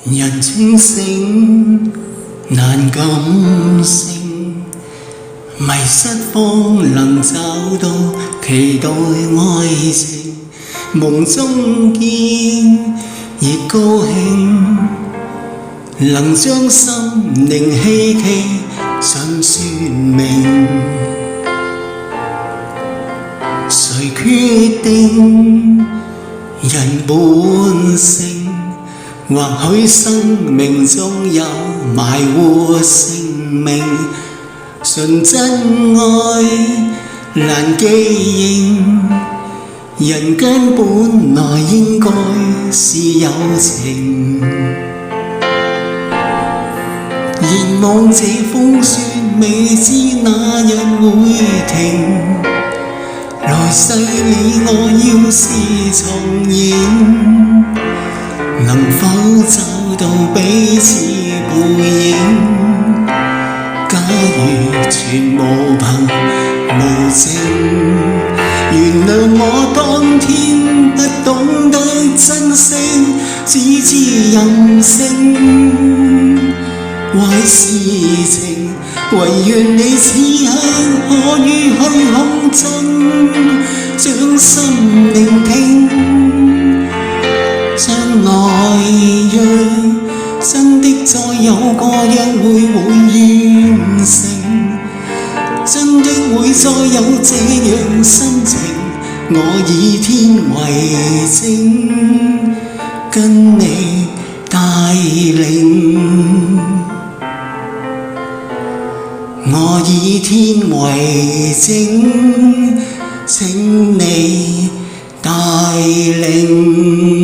人清醒難感性，迷失方能找到期待愛情，夢中見亦高興，能將心靈希冀盡說明。誰決定人本性？或許生命中有埋活性命，純真愛難記認，人間本來應該是有情。願望這風雪未知那日會停，來世你我要是重現，能否找到彼此背影？假如全無憑無證，原諒我當天不懂得珍惜，只知任性。壞事情，唯願你此刻可於虛空中將心聆聽。將來若真的再有個約會完成，真的會再有這樣心情，我以天為證，跟你帶領。我以天為證，請你帶領。